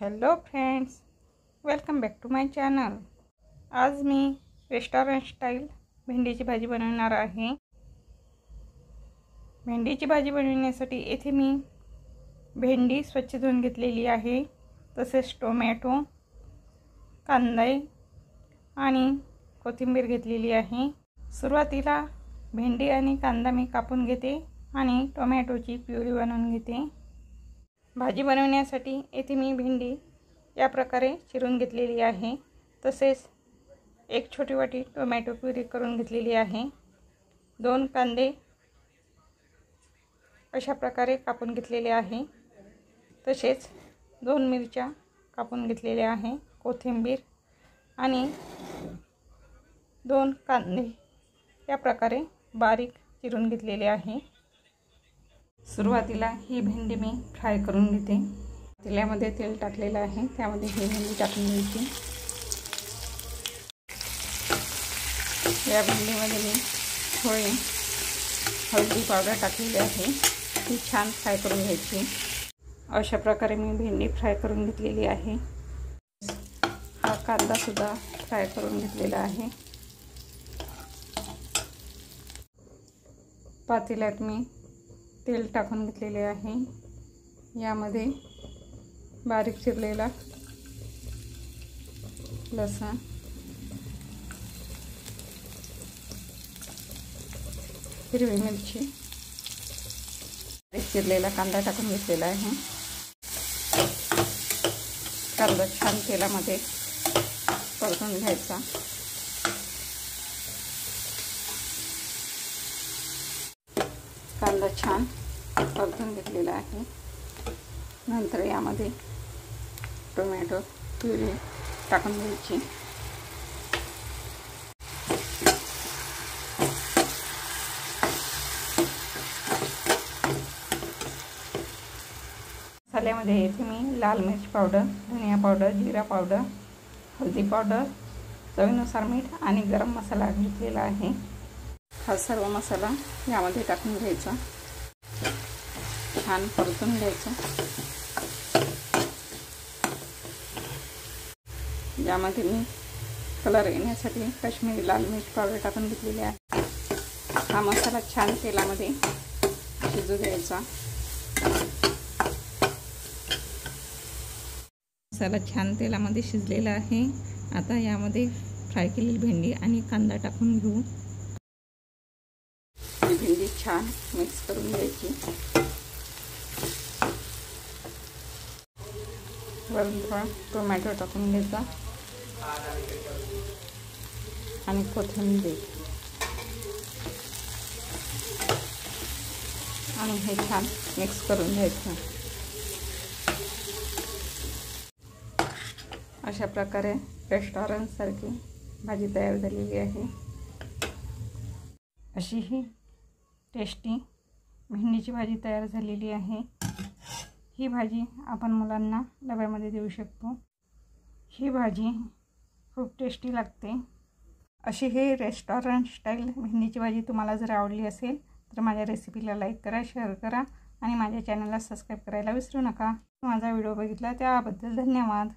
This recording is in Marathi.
Hello friends, welcome back to my channel. आज मी रेस्टॉरंट स्टाईल भेंडीची भाजी बनवणार आहे। भेंडीची भाजी बनवण्यासाठी येथे मी भेंडी स्वच्छ धुवून घेतलेली आहे, तसेच टोमॅटो, कांदा आणि कोथिंबीर घेतलेली आहे। सुरुवातीला भेंडी आणि कांदा मी कापून घेते आणि टोमॅटोची प्युरी बनवून घेते। भाजी बनवण्यासाठी येथे मी भेंडी या प्रकारे चिरून घेतलेली आहे, तसेच एक छोटी वाटी टोमॅटो प्युरी करून घेतलेली आहे। 2 कांदे अशा प्रकारे कापून घेतलेले आहे, तसेच 2 मिरच्या कापून घेतलेल्या आहे, कोथिंबीर आणि 2 कांदे या प्रकारे बारीक चिरून घेतलेले आहे। सुरुवातीला ही भेंडी मी फ्राय करून घेते। तेलामध्ये तेल टाकलेलं आहे, त्यामध्ये ही भेंडी टाकून घ्यायची। या भेंडीमध्ये मी थोडी हळदी पावडर टाकलेली आहे, ती छान फ्राय करून घ्यायची। अशा प्रकारे मी भेंडी फ्राय करून घेतलेली आहे। हा कांदा सुद्धा फ्राय करून घेतलेला आहे। पातेल्यात मी तेल टाकून घेतलेले आहे। यामध्ये बारीक चिरलेला लसूण, हिरवी मिरची, बारीक चिरलेला कांदा टाकून घेतलेला आहे। कांदा छान तेलामध्ये परतून घ्यायचा। कांदा छान परतून घेतलेला आहे। नंतर यामध्ये टोमॅटो प्युरी टाकून घ्यायची। मसाल्यामध्ये येथे मी लाल मिर्च पावडर, धनिया पावडर, जिरा पावडर, हळदी पावडर, चवीनुसार मीठ आणि गरम मसाला घेतलेला आहे। हा सर्व मसाला यामध्ये टाकून घ्यायचा, छान परतून घ्यायचा। यामध्ये मी कलर येण्यासाठी काश्मीरी लाल मिर्च पावडर टाकून घेतलेली आहे। हा मसाला छान तेलामध्ये शिजू द्यायचा। मसाला छान तेलामध्ये शिजलेला आहे। आता यामध्ये फ्राय केलेली भेंडी आणि कांदा टाकून घेऊ। भेंडी छान मिक्स करून घ्यायची। वरून थोडा टोमॅटो टाकून घ्यायचा आणि कोथिंबीर आणि हे छान मिक्स करून घ्यायचं। अशा प्रकारे रेस्टॉरंट सारखी भाजी तयार झालेली आहे। अशी ही टेस्टी भेंडीची भाजी तयार झालेली आहे। ही भाजी आपण मुलांना डब्यामध्ये देऊ शकतो। ही भाजी खूप टेस्टी लागते। अशी ही रेस्टॉरंट स्टाईल भेंडीची भाजी तुम्हाला जर आवडली असेल तर माझ्या रेसिपीला लाईक करा, शेअर करा आणि माझ्या चॅनलला सबस्क्राईब करायला विसरू नका। माझा व्हिडिओ बघितला त्याबद्दल धन्यवाद।